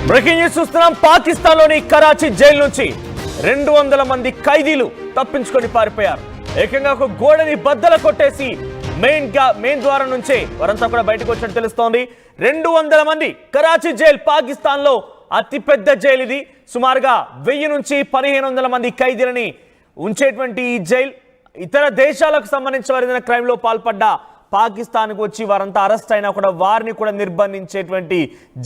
Breaking news చూస్తున్నాం. పాకిస్తాన్లోని Karachi jail నుంచి 200 మంది ఖైదీలు తప్పించుకొని పారిపోయారు. ఏకంగా ఒక గోడని బద్దలు కొట్టేసి మెయిన్ ద్వారం నుంచే వారంతా కూడా బయటకు వచ్చినట్టు తెలుస్తోంది. 200 మంది కరాచీ జైలు పాకిస్తాన్లో అతిపెద్ద జైలు ఇది. సుమారుగా 1000 నుంచి 1500 మంది ఖైదీలని ఉంచేటువంటి ఈ జైలు ఇతర దేశాలకు సంబంధించిన వారైన క్రైమ్లో పాల్పడ్డ పాకిస్తాన్కి వచ్చి వారంతా అరెస్ట్ అయినా కూడా వారిని కూడా నిర్బంధించేటువంటి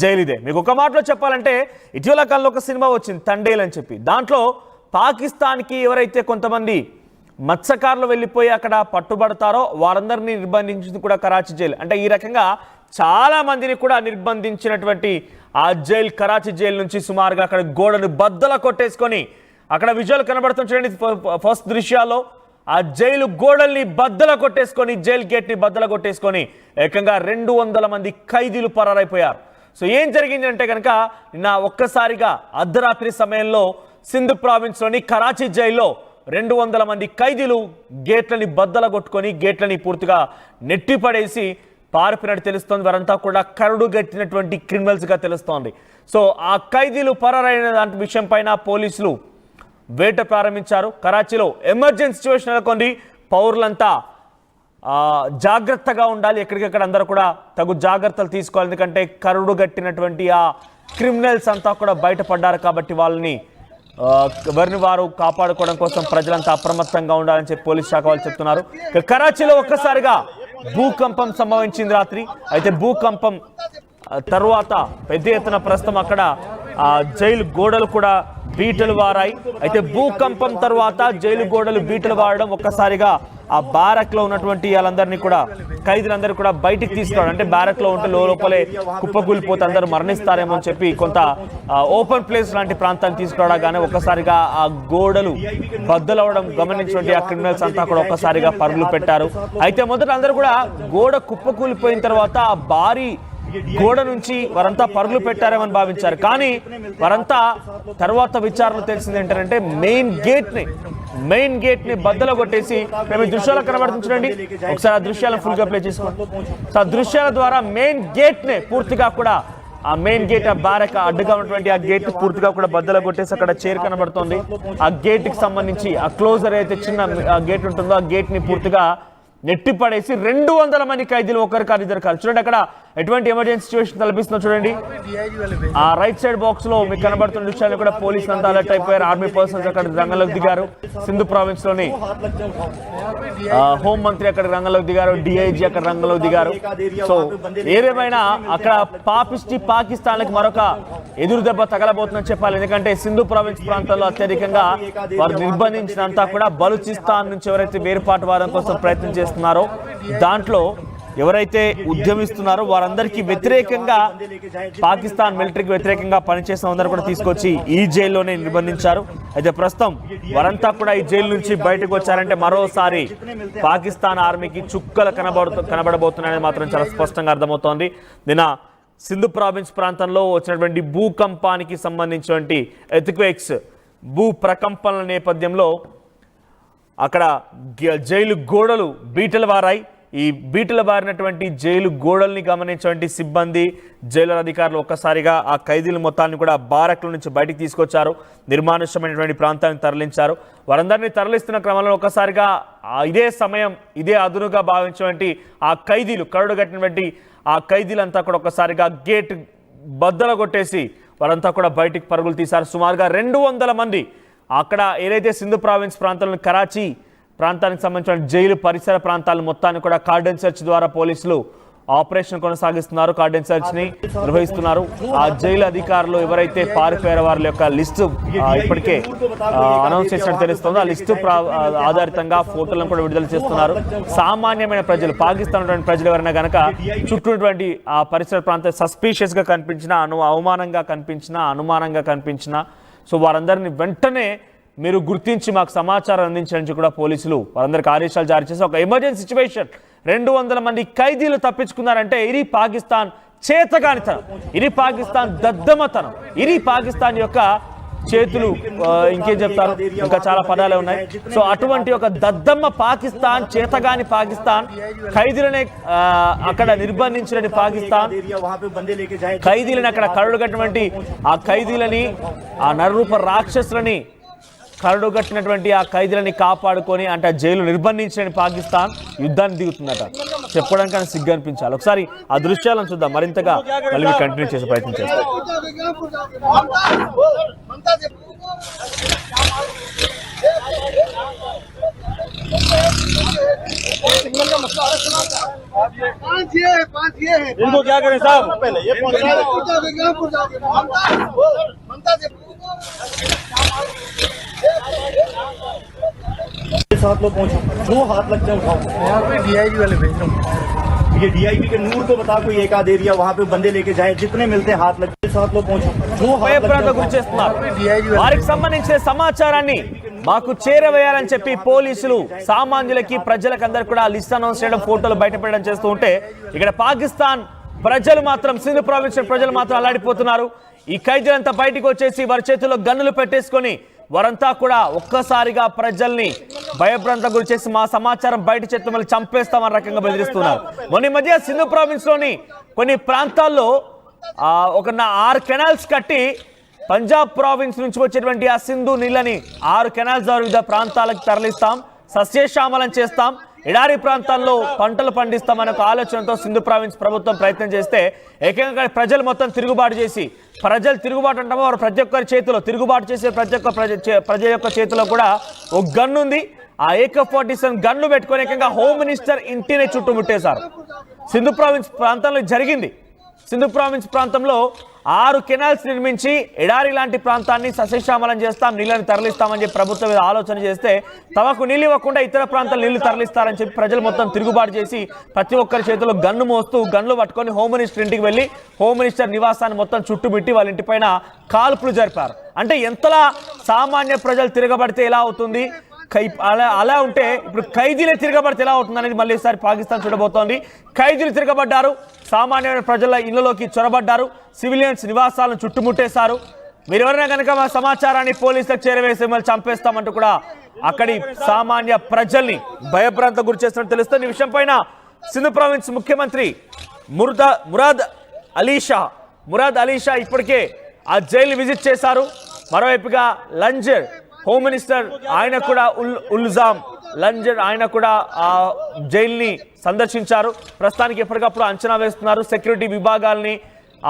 జైలు ఇదే. మీకు ఒక మాటలో చెప్పాలంటే ఇటీవల కాలంలో ఒక సినిమా వచ్చింది తండేల్ అని చెప్పి. దాంట్లో పాకిస్తాన్కి ఎవరైతే కొంతమంది మత్స్యకారులు వెళ్ళిపోయి అక్కడ పట్టుబడతారో వారందరినీ నిర్బంధించింది కూడా కరాచీ జైలు. అంటే ఈ రకంగా చాలా మందిని కూడా నిర్బంధించినటువంటి ఆ జైలు కరాచీ జైలు నుంచి సుమారుగా అక్కడ గోడను బద్దల కొట్టేసుకొని అక్కడ విజువల్ కనబడుతుంది చూడండి. ఫస్ట్ దృశ్యాల్లో ఆ జైలు గోడల్ని బద్దల కొట్టేసుకొని జైలు గేట్ని బద్దల కొట్టేసుకొని ఏకంగా 200 మంది ఖైదీలు పరారైపోయారు. సో ఏం జరిగిందంటే కనుక నిన్న ఒక్కసారిగా అర్ధరాత్రి సమయంలో సింధ్ ప్రావిన్స్లోని కరాచీ జైల్లో 200 మంది ఖైదీలు గేట్లని బద్దల కొట్టుకొని గేట్లని పూర్తిగా నెట్టిపడేసి పారిపోయినట్టు తెలుస్తోంది. వారంతా కూడా కరుడు గట్టినటువంటి క్రిమినల్స్గా తెలుస్తోంది. సో ఆ ఖైదీలు పరారైన దాని విషయం పైన పోలీసులు వేట ప్రారంభించారు. కరాచీలో ఎమర్జెన్సీ సిచ్యువేషన్ నెలకొంది. పౌరులంతా జాగ్రత్తగా ఉండాలి. ఎక్కడికెక్కడ అందరూ కూడా తగు జాగ్రత్తలు తీసుకోవాలి. ఎందుకంటే కరుడు గట్టినటువంటి ఆ క్రిమినల్స్ అంతా కూడా బయటపడ్డారు కాబట్టి వాళ్ళని ఎవరిని వారు కాపాడుకోవడం కోసం ప్రజలంతా అప్రమత్తంగా ఉండాలని చెప్పి పోలీస్ శాఖ వాళ్ళు చెప్తున్నారు. కరాచీలో ఒక్కసారిగా భూకంపం సంభవించింది రాత్రి. అయితే భూకంపం తర్వాత పెద్ద ఎత్తున ప్రస్తుతం అక్కడ జైలు గోడలు కూడా బీటలు వారాయి. అయితే భూకంపం తర్వాత జైలు గోడలు బీటలు వారడం ఒక్కసారిగా ఆ బ్యారక్ లో ఉన్నటువంటి వాళ్ళందరినీ కూడా ఖైదీలందరూ కూడా బయటికి తీసుకురావడం, అంటే బ్యారక్ లో ఉంటే లోపలే కుప్పకూలిపోతే అందరూ మరణిస్తారేమో అని చెప్పి కొంత ఓపెన్ ప్లేస్ లాంటి ప్రాంతాన్ని తీసుకురావడాగానే ఒక్కసారిగా ఆ గోడలు బద్దలవడం గమనించినటువంటి ఆ క్రిమినల్స్ అంతా కూడా ఒక్కసారిగా పరుగులు పెట్టారు. అయితే మొదట అందరూ కూడా గోడ కుప్పకూలిపోయిన తర్వాత ఆ భారీ గోడ నుంచి వారంతా పరుగులు పెట్టారేమని భావించారు. కానీ వారంతా తర్వాత విచారణ తెలిసింది ఏంటంటే మెయిన్ గేట్ ని బద్దలు కొట్టేసి మేము దృశ్యాలు కనబడుతుందండి. ఒకసారి ఆ దృశ్యాలను ఫుల్ గా ప్లే చేసుకోండి. సో ఆ దృశ్యాల ద్వారా మెయిన్ గేట్ ని పూర్తిగా కూడా ఆ మెయిన్ గేట్ ఆ బ్యారక్ అడ్డుగా ఉన్నటువంటి ఆ గేట్ పూర్తిగా కూడా బద్దలు కొట్టేసి అక్కడ చైర్ కనబడుతుంది. ఆ గేట్ కి సంబంధించి ఆ క్లోజర్ అయితే చిన్న గేట్ ఉంటుందో ఆ గేట్ ని పూర్తిగా నెట్టిపడేసి 200 మంది ఖైదీలు ఒకరి కాదు ఇద్దరు కాదు. చూడండి అక్కడ ఎటువంటి ఎమర్జెన్సీ సిచ్యువేషన్ తలపిస్తుందో చూడండి. ఆ రైట్ సైడ్ బాక్స్ లో మీకు కనబడుతున్న విషయాన్ని కూడా పోలీసులు అంతా అలర్ట్ అయిపోయారు. ఆర్మీ పర్సన్స్ అక్కడ రంగంలోకి దిగారు. సింధు ప్రావిన్స్ లోని హోం మంత్రి అక్కడ రంగంలోకి దిగారు. డిఐజీ అక్కడ రంగంలోకి దిగారు. సో ఏదేమైనా అక్కడ పాకిస్తాన్కి మరొక ఎదురు దెబ్బ తగలబోతుందని చెప్పాలి. ఎందుకంటే సింధు ప్రావిన్స్ ప్రాంతంలో అత్యధికంగా వారు నిర్బంధించినంతా కూడా బలూచిస్తాన్ నుంచి ఎవరైతే వేరుపాటువాదం కోసం ప్రయత్నం చేస్తున్నారో దాంట్లో ఎవరైతే ఉద్యమిస్తున్నారో వారందరికీ వ్యతిరేకంగా పాకిస్తాన్ మిలిటరీకి వ్యతిరేకంగా పనిచేసిన అందరూ కూడా తీసుకొచ్చి ఈ జైల్లోనే నిర్బంధించారు. అయితే ప్రస్తుతం వారంతా కూడా ఈ జైలు నుంచి బయటకు వచ్చారంటే మరోసారి పాకిస్తాన్ ఆర్మీకి చుక్కలు కనబడబోతున్నాయని మాత్రం చాలా స్పష్టంగా అర్థమవుతోంది. నిన్న సింధు ప్రావిన్స్ ప్రాంతంలో వచ్చినటువంటి భూకంపానికి సంబంధించినటువంటి ఎర్త్క్వేక్స్ భూ ప్రకంపనల నేపథ్యంలో అక్కడ జైలు గోడలు బీటలు వారాయి. ఈ బీటలు బారినటువంటి జైలు గోడల్ని గమనించినటువంటి సిబ్బంది జైలు అధికారులు ఒక్కసారిగా ఆ ఖైదీల మొత్తాన్ని కూడా బారక్ల నుంచి బయటికి తీసుకొచ్చారు. నిర్మానుష్యమైనటువంటి ప్రాంతానికి తరలించారు. వారందరినీ తరలిస్తున్న క్రమంలో ఒక్కసారిగా ఇదే సమయం ఇదే అదునుగా భావించినటువంటి ఆ ఖైదీలు కరడు కట్టినటువంటి ఆ ఖైదీలంతా కూడా ఒక్కసారిగా గేట్ బద్దలు కొట్టేసి వారంతా కూడా బయటికి పరుగులు తీశారు. సుమారుగా 200 మంది అక్కడ ఏదైతే సింధు ప్రావిన్స్ ప్రాంతంలో కరాచీ ప్రాంతానికి సంబంధించిన జైలు పరిసర ప్రాంతాలు మొత్తాన్ని కూడా కార్డన్ సెర్చ్ ద్వారా పోలీసులు ఆపరేషన్ కొనసాగిస్తున్నారు. కార్డన్ సెర్చ్ ని నిర్వహిస్తున్నారు. ఆ జైలు అధికారులు ఎవరైతే పారిపోయారో వారి యొక్క లిస్టు ఇప్పటికే అనౌన్స్ చేసినట్టు తెలుస్తుంది. ఆ లిస్టు ఆధారితంగా ఫోటోలను కూడా విడుదల చేస్తున్నారు. సామాన్యమైన ప్రజలు పాకిస్తాన్ ప్రజలు ఎవరైనా కనుక చుట్టూటువంటి ఆ పరిసర ప్రాంతం సస్పీషియస్ గా కనిపించినా అనుమానంగా కనిపించినా సో వారందరినీ వెంటనే మీరు గుర్తించి మాకు సమాచారం అందించడానికి కూడా పోలీసులు వారందరికీ ఆదేశాలు జారీ చేసి ఒక ఎమర్జెన్సీ సిచ్యువేషన్ 200 మంది ఖైదీలు తప్పించుకున్నారంటే ఇది పాకిస్తాన్ చేతగానితనం, ఇది పాకిస్తాన్ దద్దమతనం, ఇది పాకిస్తాన్ యొక్క చేతులు ఇంకేం చెప్తారు, ఇంకా చాలా పదాలే ఉన్నాయి. సో అటువంటి ఒక దద్దమ్మ పాకిస్తాన్, చేతగాని పాకిస్తాన్, ఖైదీలని అక్కడ నిర్బంధించిన పాకిస్తాన్, ఖైదీలని అక్కడ కరడుగట్టినటువంటి ఆ ఖైదీలని, ఆ నరరూప రాక్షసులని కరడుగట్టినటువంటి ఆ ఖైదీలని కాపాడుకొని అంటే జైలు నిర్బంధించిన పాకిస్తాన్ యుద్ధాన్ని దిగుతుందట. చెప్పడానికి అని సిగ్గు అనిపించాలి. ఒకసారి ఆ దృశ్యాలను చూద్దాం, మరింతగా మళ్ళీ కంటిన్యూ చేసే ప్రయత్నం చేస్తాం. इनको क्या करें साहब? साथ लोग पहुंचो, जो हाथ लग जाए उठाओ। यहाँ पे डीआईजी वाले भेज रहा हूँ, ये डीआईजी के नूर को बता, कोई एक आध एरिया वहाँ पे बंदे लेके जाए, जितने मिलते हैं हाथ लग जाए, साथ लोग पहुंचो, जो వారికి సంబంధించిన సమాచారాన్ని మాకు చేరవేయాలని చెప్పి పోలీసులు సామాన్యులకి ప్రజలకు అందరు కూడా లిస్ట్ అనౌన్స్ చేయడం, ఫోటోలు బయటపెట్టడం చేస్తూ ఉంటే ఇక్కడ పాకిస్తాన్ ప్రజలు మాత్రం, సింధు ప్రావిన్స్ ప్రజలు మాత్రం అల్లాడిపోతున్నారు. ఈ ఖైదీలంతా బయటకు వచ్చేసి వారి చేతుల్లో గన్నులు పెట్టేసుకొని వారంతా కూడా ఒక్కసారిగా ప్రజల్ని భయభ్రాంత గురి చేసి మా సమాచారం బయట చేతులు మళ్ళీ చంపేస్తామని రకంగా బెదిరిస్తున్నారు. మొన్న మధ్య సింధు ప్రావిన్స్ లోని కొన్ని ప్రాంతాల్లో ఒక 6 కెనాల్స్ కట్టి పంజాబ్ ప్రావిన్స్ నుంచి వచ్చేటువంటి ఆ సింధు నీళ్ళని 6 కెనాల్స్ ద్వారా వివిధ ప్రాంతాలకు తరలిస్తాం, సస్యశ్యామలం చేస్తాం, ఎడారి ప్రాంతాల్లో పంటలు పండిస్తామనే ఒక ఆలోచనతో సింధు ప్రావిన్స్ ప్రభుత్వం ప్రయత్నం చేస్తే ఏకంగా ప్రజలు మొత్తం తిరుగుబాటు చేసి, ప్రజలు తిరుగుబాటు అంటామో వారు ప్రతి ఒక్కరి చేతిలో తిరుగుబాటు చేసే ప్రతి ఒక్క ప్రజల యొక్క చేతిలో కూడా ఒక గన్ ఉంది. ఆ AK-47 గన్లు పెట్టుకొని ఏకంగా హోమ్ మినిస్టర్ ఇంటిని చుట్టుముట్టేశారు. సింధు ప్రావిన్స్ ప్రాంతంలో జరిగింది. సింధు ప్రావిన్స్ ప్రాంతంలో 6 కెనాల్స్ నిర్మించి ఎడారి లాంటి ప్రాంతాన్ని సస్యశ్యామలం చేస్తాం, నీళ్ళని తరలిస్తామని చెప్పి ప్రభుత్వం మీద ఆలోచన చేస్తే తమకు నీళ్ళు ఇవ్వకుండా ఇతర ప్రాంతాలు నీళ్లు తరలిస్తారని చెప్పి ప్రజలు మొత్తం తిరుగుబాటు చేసి ప్రతి ఒక్కరి చేతిలో గన్ను మోస్తూ గన్లు పట్టుకొని హోమ్ మినిస్టర్ ఇంటికి వెళ్ళి హోమ్ మినిస్టర్ నివాసాన్ని మొత్తం చుట్టుమిట్టి వాళ్ళ ఇంటిపైన కాల్పులు జరిపారు. అంటే ఎంతలా సామాన్య ప్రజలు తిరగబడితే ఎలా అవుతుంది, అలా ఉంటే ఇప్పుడు ఖైదీలే తిరగబడితే ఎలా అవుతుంది అనేది మళ్ళీ ఈసారి పాకిస్తాన్ చూడబోతోంది. ఖైదీలు తిరగబడ్డారు, సామాన్యమైన ప్రజల ఇళ్లలోకి చొరబడ్డారు, సివిలియన్స్ నివాసాలను చుట్టుముట్టేశారు. మీరు ఎవరైనా కనుక మా సమాచారాన్ని పోలీసులకు చేరవేసి మిమ్మల్ని చంపేస్తామంటూ కూడా అక్కడి సామాన్య ప్రజల్ని భయభ్రాంత గురి చేస్తున్నట్టు తెలుస్తుంది. ఈ విషయం పైన సింధు ప్రావిన్స్ ముఖ్యమంత్రి మురాద్ అలీ షా ఇప్పటికే ఆ జైలు విజిట్ చేశారు. మరోవైపుగా లంజర్ హోమ్ మినిస్టర్ ఆయన కూడా ఉల్జామ్ లంజర్ ఆయన కూడా ఆ జైల్ని సందర్శించారు. ప్రస్తుతానికి ఎప్పటికప్పుడు అంచనా వేస్తున్నారు. సెక్యూరిటీ విభాగాల్ని,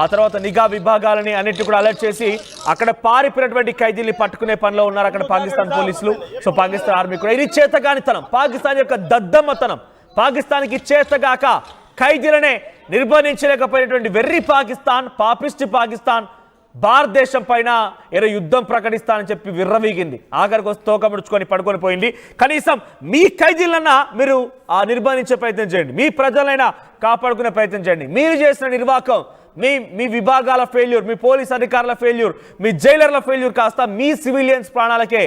ఆ తర్వాత నిఘా విభాగాలని అన్నిటి కూడా అలర్ట్ చేసి అక్కడ పారిపోయినటువంటి ఖైదీల్ని పట్టుకునే పనిలో ఉన్నారు అక్కడ పాకిస్తాన్ పోలీసులు. సో పాకిస్తాన్ ఆర్మీ కూడా ఇది చేతగానితనం, పాకిస్తాన్ యొక్క దద్దమ్మతనం. పాకిస్తాన్కి చేతగాక ఖైదీలనే నిర్బంధించలేకపోయినటువంటి వెర్రి పాకిస్తాన్, పాపిస్టి పాకిస్తాన్ భారతదేశం పైన ఏదో యుద్ధం ప్రకటిస్తానని చెప్పి విర్రవీగింది. ఆఖరికి వస్తే తోక ముడుచుకొని పడుకొని పోయింది. కనీసం మీ ఖైదీలన్నా మీరు నిర్బంధించే ప్రయత్నం చేయండి, మీ ప్రజలైనా కాపాడుకునే ప్రయత్నం చేయండి. మీరు చేసిన నిర్వాకం, మీ విభాగాల ఫెయిల్యూర్, మీ పోలీస్ అధికారుల ఫెయిల్యూర్, మీ జైలర్ల ఫెయిల్యూర్ కాస్త మీ సివిలియన్స్ ప్రాణాలకే